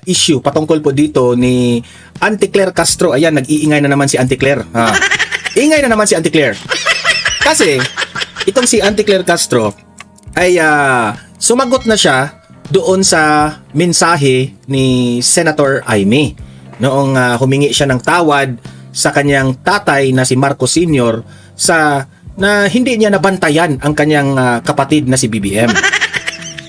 issue patungkol po dito ni Auntie Claire Castro. Ayan, nag-iingay na naman si Auntie Claire. Ingay na naman si Auntie Claire. Kasi, itong si Auntie Claire Castro ay sumagot na siya doon sa mensahe ni Senator Amy noong humingi siya ng tawad sa kanyang tatay na si Marcos Sr. na hindi niya nabantayan ang kanyang kapatid na si BBM.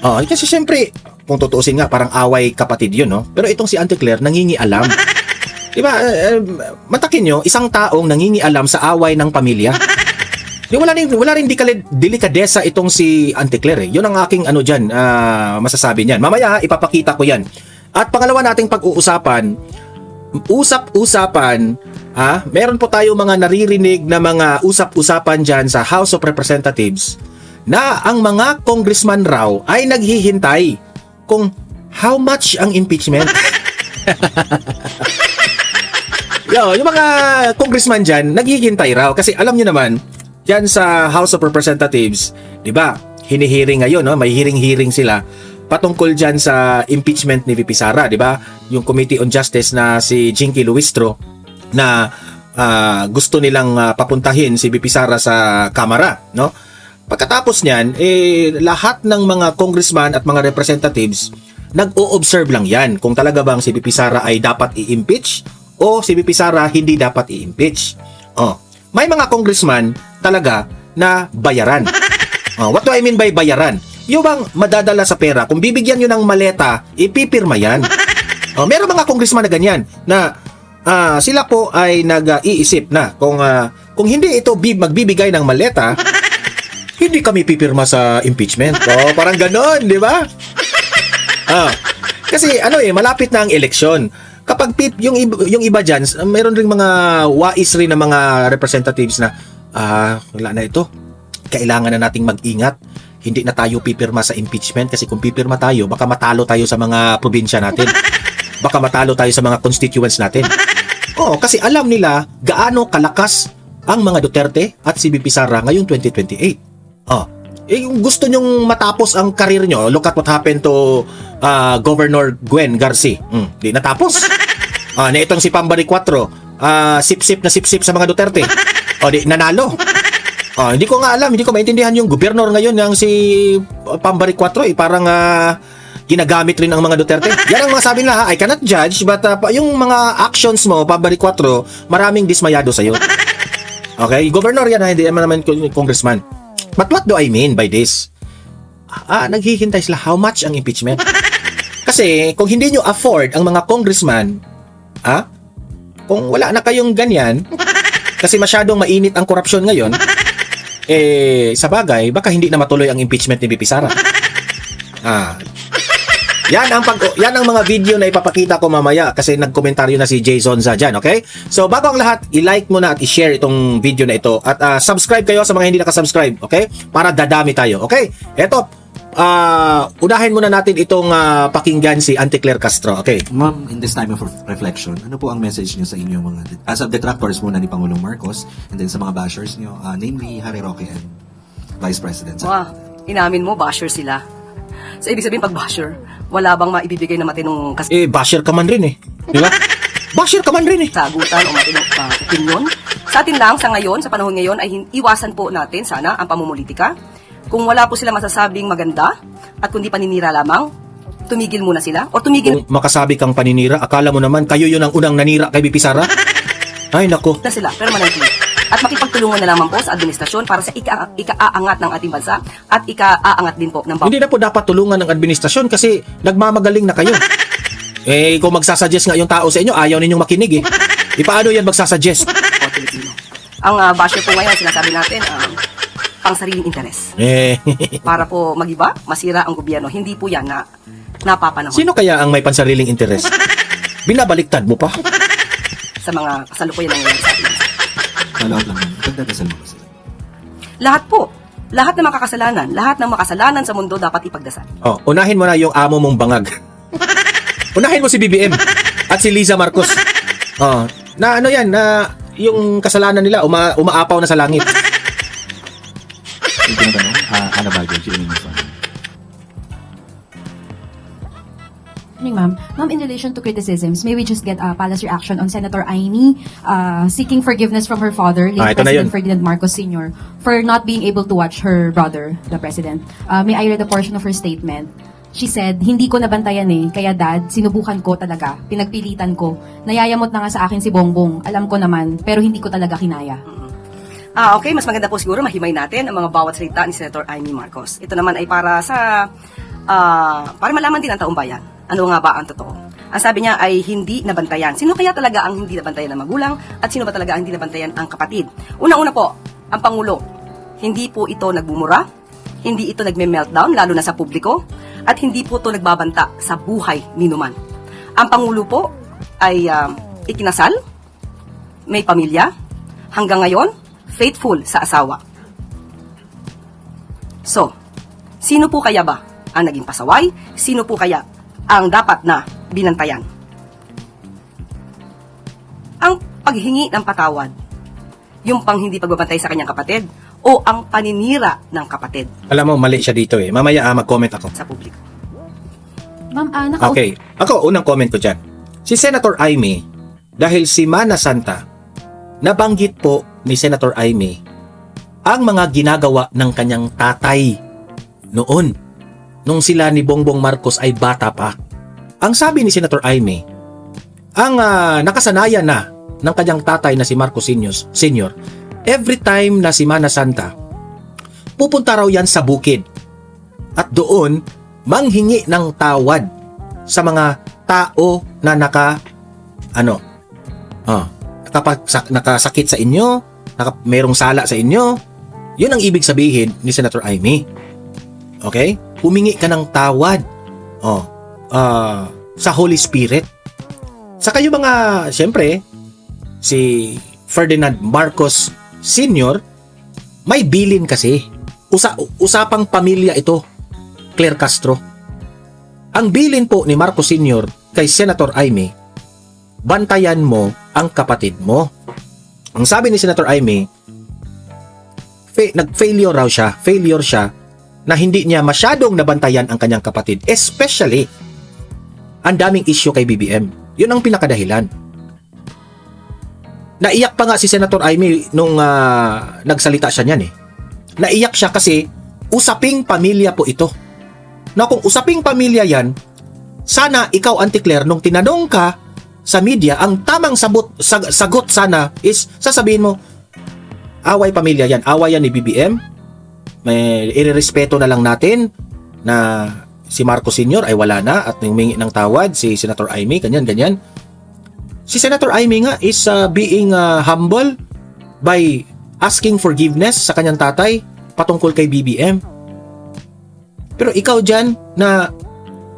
Kasi siyempre, kung tutuusin nga, parang away kapatid yun, no? Pero itong si Auntie Claire, nangingialam. Diba, matakin nyo, isang taong nangingialam sa away ng pamilya. Wala rin delikadesa itong si Auntie Claire. Yun ang aking masasabi niyan. Mamaya, ipapakita ko yan. At pangalawa nating pag-uusapan, meron po tayo mga naririnig na mga usap-usapan dyan sa House of Representatives na ang mga congressman raw ay naghihintay kung how much ang impeachment. Yung mga congressman dyan, naghihintay raw. Kasi alam nyo naman, dyan sa House of Representatives, di ba, hinihiring ngayon, no? May hearing sila patungkol dyan sa impeachment ni VP Sara, di ba? Yung Committee on Justice na si Jinky Luistro na gusto nilang papuntahin si VP Sara sa Kamara, no? Pagkatapos niyan, lahat ng mga congressman at mga representatives nag-o-observe lang yan kung talaga bang si VP Sara ay dapat i-impeach o si VP Sara hindi dapat i-impeach. May mga congressman talaga na bayaran. What do I mean by bayaran? Yung bang madadala sa pera, kung bibigyan nyo ng maleta, ipipirma yan. Meron mga congressman na ganyan, na sila po ay nag-iisip na kung hindi ito magbibigay ng maleta, hindi kami pipirma sa impeachment. Parang ganon, di ba? Kasi malapit na ang eleksyon. Kapag yung iba dyan, mayroon ring mga wais rin na mga representatives na wala na ito. Kailangan na nating mag-ingat. Hindi na tayo pipirma sa impeachment kasi kung pipirma tayo, baka matalo tayo sa mga probinsya natin. Baka matalo tayo sa mga constituents natin. Kasi alam nila gaano kalakas ang mga Duterte at si VP Sara ngayong 2028. Yung gusto nyong matapos ang karir nyo, look at what happened to Governor Gwen Garcia. Di natapos. Na itong si Pambari 4, sip-sip sa mga Duterte. Di nanalo. Hindi ko nga alam, hindi ko maintindihan yung gobernador ngayon ng si Pambari 4, parang ginagamit rin ang mga Duterte. Yan ang mga sabi nila, I cannot judge, but yung mga actions mo, Pambari 4, maraming dismayado sa'yo. Okay, gobernador yan, hindi naman congressman. But what do I mean by this? Naghihintay sila how much ang impeachment. Kasi kung hindi nyo afford ang mga congressman, kung wala na kayong ganyan, kasi masyadong mainit ang korupsyon ngayon, sa bagay, baka hindi na matuloy ang impeachment ni VP Sara. Yan ang mga video na ipapakita ko mamaya kasi nagkomentaryo na si Jason za dyan, okay? So bago ang lahat, i-like mo na at i-share itong video na ito at subscribe kayo sa mga hindi nakasubscribe, okay? Para dadami tayo, okay? Eto, unahin muna natin itong pakinggan si Auntie Claire Castro, okay? Ma'am, in this time of reflection, ano po ang message niyo sa inyong mga as of detractors muna ni Pangulong Marcos and then sa mga bashers niyo, namely Harry Roque and Vice President? Inamin mo, basher sila. So, ibig sabihin, pag basher, wala bang maibibigay na matinong basher ka man rin di ba? Basher ka man rin sagutan o matinong opinion. Sa atin lang, sa ngayon, sa panahon ngayon, ay iwasan po natin sana ang pamumulitika. Kung wala po sila masasabing maganda at kundi paninira lamang, tumigil muna sila o tumigil Kung makasabi kang paninira, akala mo naman kayo yun ang unang nanira kay VP Sara? Ay nako. na sila, permanently. At makipagtulungan na lamang po sa administrasyon para sa ika-aangat ng ating bansa at ika-aangat din po ng Hindi na po dapat tulungan ng administrasyon kasi nagmamagaling na kayo. Kung magsasuggest nga yung tao sa inyo, ayaw ninyong makinig paano yan magsasuggest? Pilipino. Ang basher po ngayon, sinasabi natin, pang sariling interes. Para po magiba, masira ang gobyerno. Hindi po yan na napapanahon. Sino kaya ang may pansariling interes? Binabaliktad mo pa? Sa mga kasalukuyan ng ngayon sa atin. Follow-up lang. Pagdadasal mo ba sila? Lahat po. Lahat ng makasalanan sa mundo dapat ipagdasal. Unahin mo na yung amo mong bangag. Unahin mo si BBM at si Liza Marcos. Na yung kasalanan nila umaapaw na sa langit. Yung tinatanong, ano ba yun? Morning, ma'am. Ma'am, in relation to criticisms, may we just get a palace reaction on Senator Amy seeking forgiveness from her father, late ito na yun. President Ferdinand Marcos Sr., for not being able to watch her brother, the President. May I read a portion of her statement? She said, "Hindi ko nabantayan kaya dad, sinubukan ko talaga, pinagpilitan ko. Nayayamot na nga sa akin si Bongbong, alam ko naman, pero hindi ko talaga kinaya." Okay, mas maganda po siguro mahimay natin ang mga bawat salita ni Senator Amy Marcos. Ito naman ay para sa para malaman din ang taong bayan. Ano nga ba ang totoo? Ang sabi niya ay hindi nabantayan. Sino kaya talaga ang hindi nabantayan ng magulang at sino ba talaga ang hindi nabantayan ang kapatid? Unang-una po, ang Pangulo. Hindi po ito nagbumura, hindi ito nagme-meltdown lalo na sa publiko, at hindi po ito nagbabanta sa buhay ni numan. Ang Pangulo po ay ikinasal, may pamilya, hanggang ngayon, faithful sa asawa. So, sino po kaya ba ang naging pasaway? Sino po kaya ang dapat na binantayan? Ang paghingi ng patawad, yung pang hindi pagbabantay sa kanyang kapatid, o ang paninira ng kapatid Alam mo, mali siya dito Mamaya mag-comment ako. sa publiko? Ma'am, Okay. Ako, unang comment ko dyan. Si Senator Amy, dahil si Mana Santa, nabanggit po ni Senator Amy ang mga ginagawa ng kanyang tatay noon, nung sila ni Bongbong Marcos ay bata pa. Ang sabi ni Senator Amy, ang nakasanayan na ng kanyang tatay na si Marcos Sr., every time na si Mana Santa, pupunta raw yan sa bukid at doon manghingi ng tawad sa mga tao na nakasakit sa inyo, merong sala sa inyo. Yun ang ibig sabihin ni Senator Amy. Okay? Humingi ka ng tawad sa Holy Spirit. Saka yung mga, siyempre, si Ferdinand Marcos Sr., may bilin kasi. Usapang pamilya ito, Claire Castro. Ang bilin po ni Marcos Sr. kay Senator Amy, bantayan mo ang kapatid mo. Ang sabi ni Senator Amy, nag-failure siya na hindi niya masyadong nabantayan ang kanyang kapatid. Especially, ang daming issue kay BBM. Yun ang pinakadahilan. Naiyak pa nga si Senator Amy nung nagsalita siya niyan Naiyak siya kasi usaping pamilya po ito. Na kung usaping pamilya yan, sana ikaw, Auntie Claire, nung tinanong ka sa media, ang tamang sagot sana is sasabihin mo, away pamilya yan, away yan ni BBM, may irerespeto na lang natin na si Marcos Sr. ay wala na at humingi ng tawad si Senator Amy, ganyan. Si Senator Amy nga is being humble by asking forgiveness sa kanyang tatay patungkol kay BBM. Pero ikaw dyan na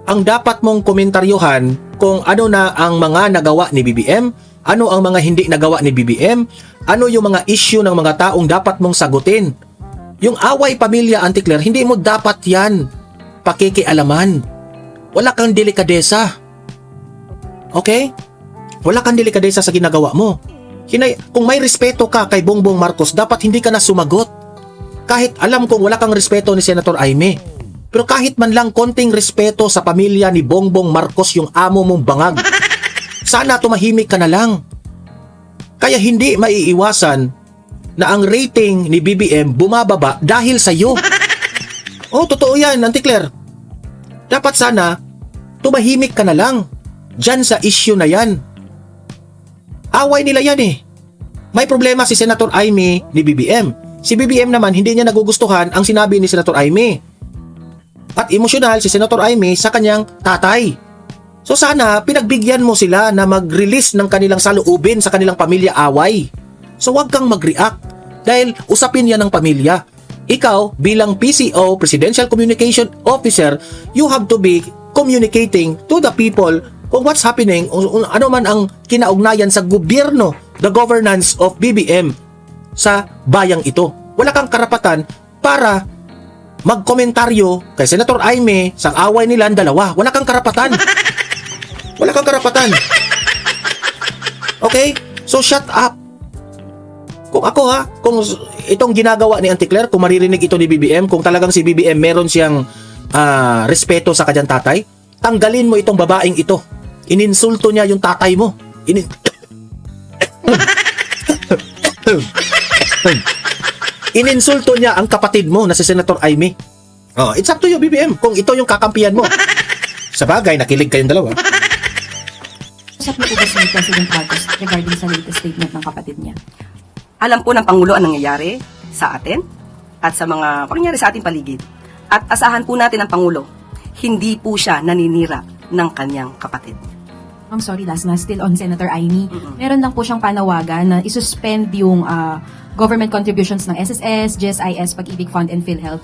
ang dapat mong komentaryuhan kung ano na ang mga nagawa ni BBM, ano ang mga hindi nagawa ni BBM, ano yung mga issue ng mga taong dapat mong sagutin. Yung away pamilya, Auntie Claire, hindi mo dapat yan pakikialaman. Wala kang delikadesa. Okay? Wala kang delikadesa sa ginagawa mo. Kung may respeto ka kay Bongbong Marcos, dapat hindi ka na sumagot. Kahit alam kong wala kang respeto ni Senator Amy. Pero kahit man lang konting respeto sa pamilya ni Bongbong Marcos, yung amo mong bangag, sana tumahimik ka na lang. Kaya hindi maiiwasan na ang rating ni BBM bumababa dahil sa iyo. Totoo yan, Auntie Claire. Dapat sana tumahimik ka na lang dyan sa issue na yan. Away nila yan May problema si Senator Amy ni BBM. Si BBM naman hindi niya nagugustuhan ang sinabi ni Senator Amy. At emosyonal si Senator Amy sa kanyang tatay. So sana pinagbigyan mo sila na mag-release ng kanilang saloobin sa kanilang pamilya away. So wag kang mag-react dahil usapin yan ng pamilya. Ikaw bilang PCO, Presidential Communication Officer, you have to be communicating to the people kung what's happening, ano man ang kinaugnayan sa gobyerno, the governance of BBM sa bayang ito. Wala kang karapatan para magkomentaryo kay Senator Amy sa away nila ang dalawa. Wala kang karapatan. Wala kang karapatan. Okay? So shut up. Kung kung itong ginagawa ni Auntie Claire, kung maririnig ito ni BBM, kung talagang si BBM meron siyang respeto sa kanyang tatay, tanggalin mo itong babaeng ito. Ininsulto niya yung tatay mo. Ininsulto niya ang kapatid mo na si Senator Amy. Oh, it's up to you, BBM, kung ito yung kakampihan mo. Sa bagay, nakilig kayong dalawa. Usap niyo po ba si President Marcos regarding sa latest statement ng kapatid niya? Alam po ng Pangulo ang nangyayari sa atin at sa mga pangyayari sa ating paligid. At asahan po natin ang Pangulo, hindi po siya naninira ng kanyang kapatid. I'm sorry, last na, still on Senator Amy. Meron lang po siyang panawagan na isuspend yung government contributions ng SSS, GSIS, Pag-ibig Fund, and PhilHealth.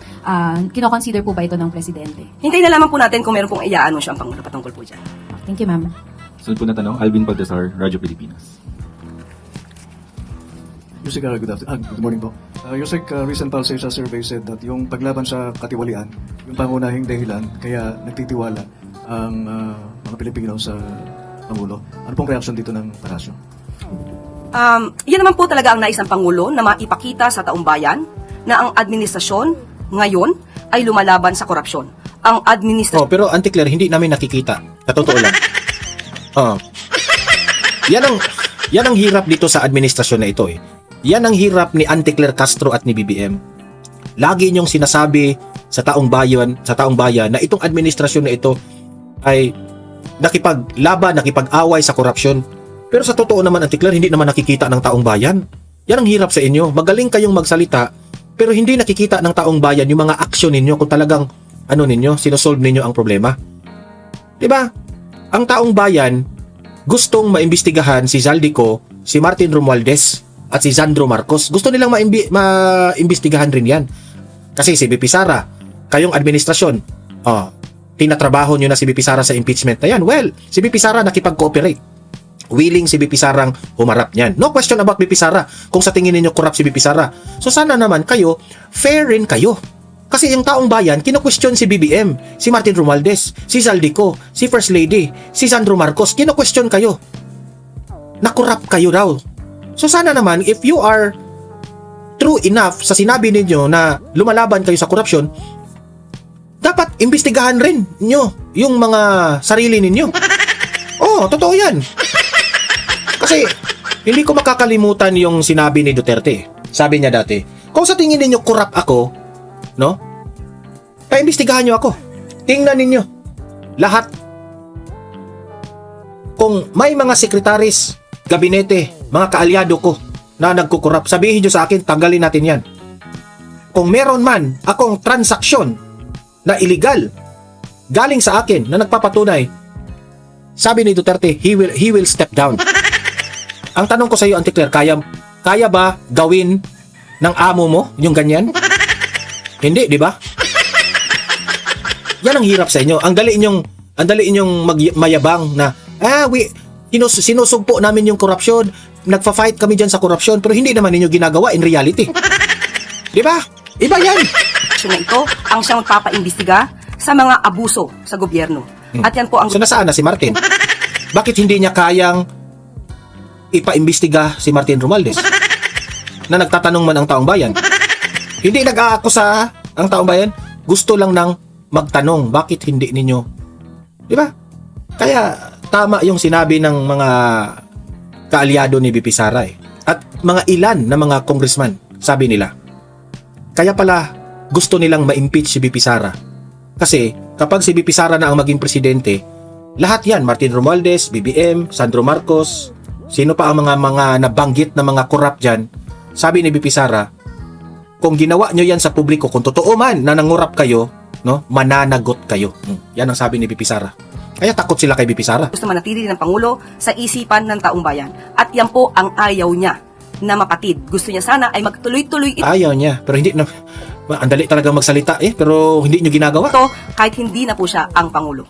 Kinoconsider po ba ito ng Presidente? Hintayin na lamang po natin kung meron pong i-anunsyo ang Pangulo patungkol po dyan. Thank you, ma'am. Sunod po na tanong, Alvin Baltasar, Radyo Pilipinas. Yusek, good morning po. Yusek, recent Pulse survey said that yung paglaban sa katiwalian, yung pangunahing dahilan, kaya nagtitiwala ang mga Pilipino sa Pangulo. Ano pong reaksyon dito ng Palasyo? Yan naman po talaga ang nais ng Pangulo na maipakita sa taong bayan na ang administrasyon ngayon ay lumalaban sa korupsyon. Ang administrasyon... Oh, pero Auntie Claire, hindi namin nakikita. Sa totoo lang. Oh. Yan ang hirap dito sa administrasyon na ito eh. Yan ang hirap ni Auntie Claire Castro at ni BBM. Lagi niyong sinasabi sa taong bayan na itong administrasyon na ito ay nakipaglaban, nakipag-away sa korupsyon. Pero sa totoo naman, Auntie Claire, hindi naman nakikita ng taong bayan. Yan ang hirap sa inyo. Magaling kayong magsalita, pero hindi nakikita ng taong bayan yung mga aksyon ninyo kung talagang sinosolve ninyo ang problema. Diba? Ang taong bayan gustong maimbestigahan si Zaldico, si Martin Romualdez, at si Sandro Marcos. Gusto nilang maimbestigahan rin yan. Kasi si BP Sara, kayong administrasyon, tinatrabaho nyo na si BP Sara sa impeachment na yan. Well, si BP Sara nakipag-cooperate. Willing si BP Sarang humarap niyan. No question about BP Sara kung sa tingin ninyo corrupt si BP Sara. So sana naman kayo, fair rin kayo. Kasi yung taong bayan, kino-question si BBM, si Martin Romualdez, si Zaldico, si First Lady, si Sandro Marcos, kino-question kayo. Na-corrupt kayo daw. So sana naman, if you are true enough sa sinabi ninyo na lumalaban kayo sa korupsyon, dapat imbestigahan rin nyo yung mga sarili ninyo. Oh, totoo yan. Kasi, hindi ko makakalimutan yung sinabi ni Duterte. Sabi niya dati, kung sa tingin ninyo corrupt ako, no? Paimbestigahan nyo ako. Tingnan ninyo. Lahat. Kung may mga sekretaris, gabinete, mga kaalyado ko na nagkukurap, sabihin nyo sa akin, tanggalin natin yan. Kung meron man akong transaksyon na illegal, galing sa akin na nagpapatunay, sabi ni Duterte, he will step down. Ang tanong ko sa iyo, Auntie Claire, kaya ba gawin ng amo mo yung ganyan? Hindi, di ba? Yan ang hirap sa inyo. Ang dali inyong mayabang na sinusugpo namin yung korupsyon, nagfa-fight kami dyan sa korupsyon, pero hindi naman ninyo ginagawa in reality. Di ba? Iba yan. na ito ang siyang magpapaimbestiga sa mga abuso sa gobyerno. At yan po ang... So nasaan na si Martin? Bakit hindi niya kayang ipaimbestiga si Martin Romualdez? Na nagtatanong man ang taong bayan. Hindi nag-aakusa ang taong bayan. Gusto lang nang magtanong, bakit hindi ninyo? Di ba? Kaya tama yung sinabi ng mga kaalyado ni BP Sara at mga ilan na mga congressman, sabi nila. Kaya pala gusto nilang ma-impeach si BP Sara. Kasi kapag si BP Sara na ang maging presidente, lahat yan, Martin Romualdez, BBM, Sandro Marcos, sino pa ang mga nabanggit na mga corrupt dyan, sabi ni BP Sara, kung ginawa nyo yan sa publiko, kung totoo man na nangurap kayo, no, mananagot kayo. Yan ang sabi ni BP Sara. Kaya takot sila kay BP Sara. Gusto manatili ng Pangulo sa isipan ng taong bayan. At yan po ang ayaw niya na mapatid. Gusto niya sana ay magtuloy-tuloy Ayaw niya, pero hindi na, ang dali talaga magsalita pero hindi nyo ginagawa. ito kahit hindi na po siya ang Pangulo.